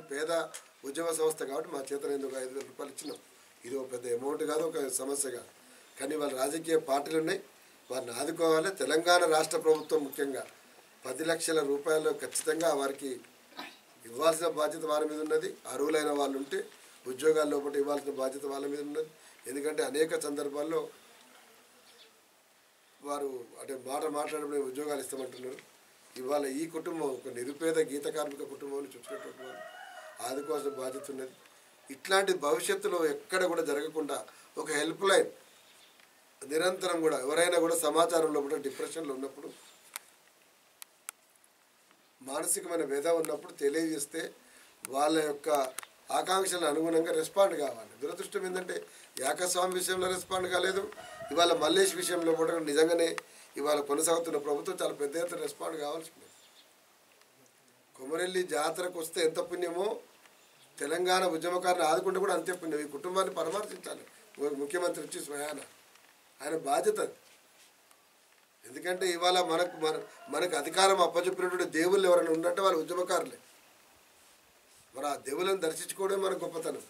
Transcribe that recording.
మేము పేద ఉద్యమ సంస్థ కాబట్టి మా చేతన ఎందుకు 5,000 రూపాయలు ఇచ్చినాం. ఇది ఒక పెద్ద అమౌంట్ కాదు, ఒక సమస్య కాదు. కానీ వాళ్ళ రాజకీయ పార్టీలు ఉన్నాయి, వారిని ఆదుకోవాలి. తెలంగాణ రాష్ట్ర ప్రభుత్వం ముఖ్యంగా 10 లక్షల రూపాయలు ఖచ్చితంగా వారికి ఇవ్వాల్సిన బాధ్యత వారి మీద ఉన్నది. అర్హులైన వాళ్ళు ఉంటే ఉద్యోగాల్లో ఒకటి ఇవ్వాల్సిన బాధ్యత వాళ్ళ మీద ఉన్నది. ఎందుకంటే అనేక సందర్భాల్లో వారు అంటే మాట్లాడడం ఉద్యోగాలు ఇస్తామంటున్నారు. ఇవాళ ఈ కుటుంబం ఒక నిరుపేద గీత కార్మిక కుటుంబాన్ని చూసుకునేటువంటి వాళ్ళు ఆదుకోవాల్సిన బాధ్యత ఉన్నది. ఇట్లాంటి భవిష్యత్తులో ఎక్కడ కూడా జరగకుండా ఒక హెల్ప్ లైన్ నిరంతరం కూడా ఎవరైనా కూడా సమాచారంలో కూడా డిప్రెషన్లో ఉన్నప్పుడు, మానసికమైన వ్యధ ఉన్నప్పుడు తెలియజేస్తే వాళ్ళ యొక్క ఆకాంక్షలకు అనుగుణంగా రెస్పాండ్ కావాలి. దురదృష్టం ఏంటంటే యాకస్వామి విషయంలో రెస్పాండ్ కాలేదు. ఇవాళ మల్లేష్ విషయంలో కూడా నిజంగానే ఇవాళ కొనసాగుతున్న ప్రభుత్వం చాలా పెద్ద ఎత్తున రెస్పాండ్ కావాల్సింది. కొమరెల్లి జాతరకు వస్తే ఎంత పుణ్యమో తెలంగాణ ఉద్యమకారుని ఆదుకుంటే కూడా అంతే పుణ్యం. ఈ కుటుంబాన్ని పరామర్శించాలి ముఖ్యమంత్రి వచ్చి స్వయాన, ఆయన బాధ్యత. ఎందుకంటే ఇవాళ మనకు అధికారం అప్పచెప్పినటువంటి దేవుళ్ళు ఎవరైనా ఉన్నట్టే వాళ్ళు ఉద్యమకారులే. మరి ఆ దేవుళ్ళని దర్శించుకోవడం మన గొప్పతనం.